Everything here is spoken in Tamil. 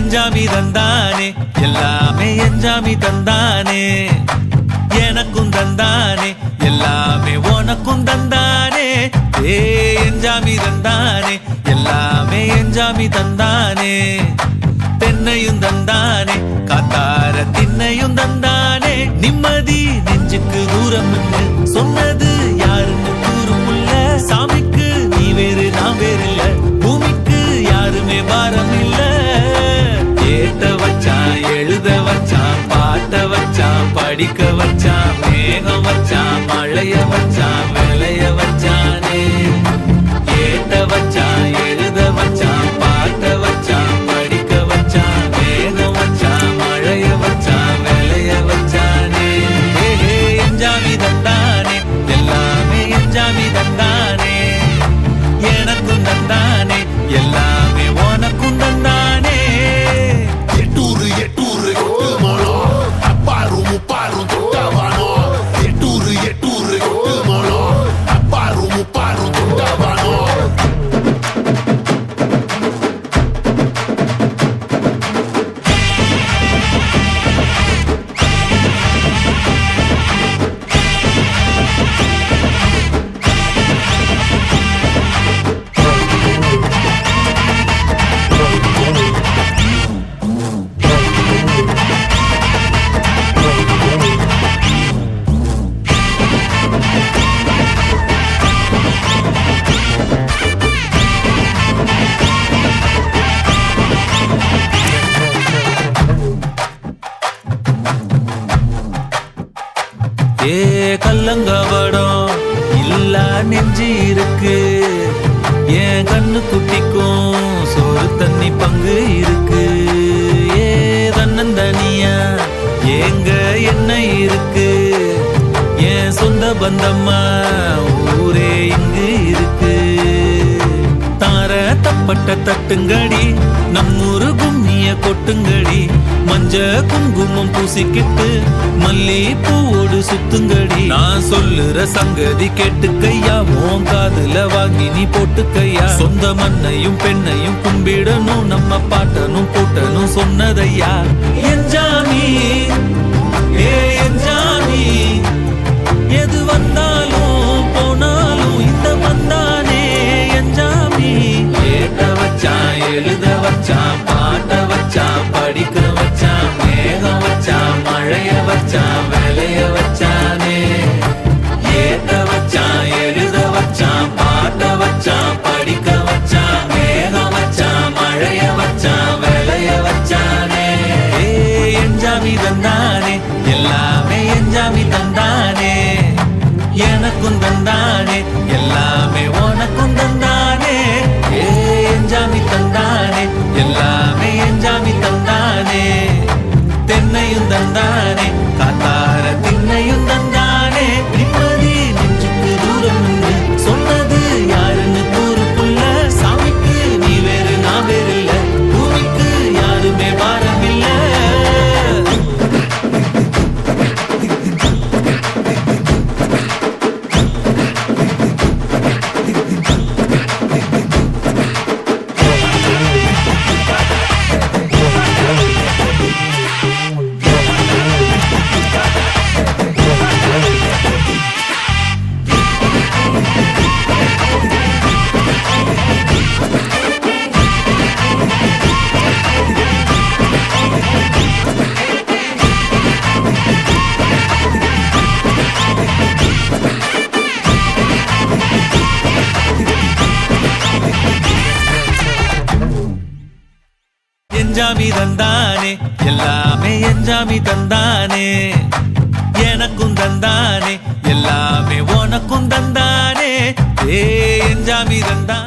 எஞ்சாமி தந்தானே எல்லாமே எஞ்சாமி தந்தானே எனக்கும் தந்தானே எல்லாமே உனக்கும் தந்தானே எஞ்சாமி தந்தானே எல்லாமே எஞ்சாமி தந்தானே தென்னையும் தந்தானே காத்தார திண்ணையும் தந்தானே நிம்மதி நெஞ்சுக்கு தூரம் சொன்னது யாருன்னு கூறுமுல்ல சாமிக்கு நீ வேறு நான் வேறு இல்ல பூமிக்கு யாருமே பாரம் இல்ல ஏத்த வச்சான் எழுத வச்சான் பாட்ட வச்சான் படிக்க வச்சான் மேகம் வச்சான் மழைய வச்சான் விளைய வச்சானே ஏத்த வச்சான் எழுத வச்சான் பாட்ட வச்சான் படிக்க வச்சான் மேகம் வச்சான் மழைய வச்சான் விளைய வச்சானே எஞ்சாமி தந்தானே எல்லாமே எஞ்சாமி தந்தானே எனக்கும் தந்தானே எல்லாமே உனக்கும் தந்தானே எட்டூரு எட்டூரு கொட்டுமானோ அப்பாரும் முப்பாரும் தொட்டவானோ எட்டூரு எட்டூரு கொட்டுமானோ அப்பாரும் முப்பாரும் தொட்டவானோ கல்லங்கவடம் இல்லா நெஞ்சு இருக்கு என் கண்ணு குட்டிக்கும் சோறு தண்ணி பங்கு இருக்கு தன்னந்தனியா எங்க என்ன இருக்கு என் சொந்த பந்தம்மா ஊரே இங்கு இருக்கு தார தப்பட்ட தட்டுங்கடி நம்மூரு கும்மிய கொட்டுங்கடி மஞ்ச குங்குமம் பூசிக்கிட்டு மல்லி பூவோடு சுத்துங்கடி நான் சொல்லுற சங்கதி கேட்டுக்கையா உன் காதுல வாங்கி நீ போட்டுக்கையா சொந்த மண்ணையும் பெண்ணையும் கும்பிடணும் நம்ம பாட்டனும் போட்டனும் சொன்னதையா எஞ்சாமி எஞ்சாமி எது வந்தாலும் போனாலும் இந்த வந்தானே எஞ்சாமி ஏட்ட வச்சான் எழுத வச்சான் பாட்ட வச்சான் படிக்க வச்சான் மேகம் வச்சான் மழைய வச்சான் விளைய வச்சானே ஏட்ட வச்சான் எழுத வச்சான் பாட்ட வச்சான் படிக்க வச்சான் மேகம் வச்சான் மழைய வச்சான் விளைய வச்சானே எஞ்சாமி தந்தானே எல்லாமே எஞ்சாமி தந்தானே எனக்கும் தந்தானே எல்லாமே உனக்கும் தந்தானே எஞ்சாமி தந்தானே எல்லாமே எஞ்சாமி தந்தானே தென்னையும் தந்தானே காத்தார திண்ணையும் தந்தானே நிம்மதி நெஞ்சுக்கு தூரம் சொன்னது யாருன்னு கூறுக்குள்ள சாமிக்கு நீ வேறு நான் வேறு இல்ல பூமிக்கு யாருமே பாரம் இல்ல எஞ்சாமி தந்தானே எல்லாமே எஞ்சாமி தந்தானே எனக்கும் தந்தானே எல்லாமே உனக்கும் தந்தானே எஞ்சாமி தந்தான்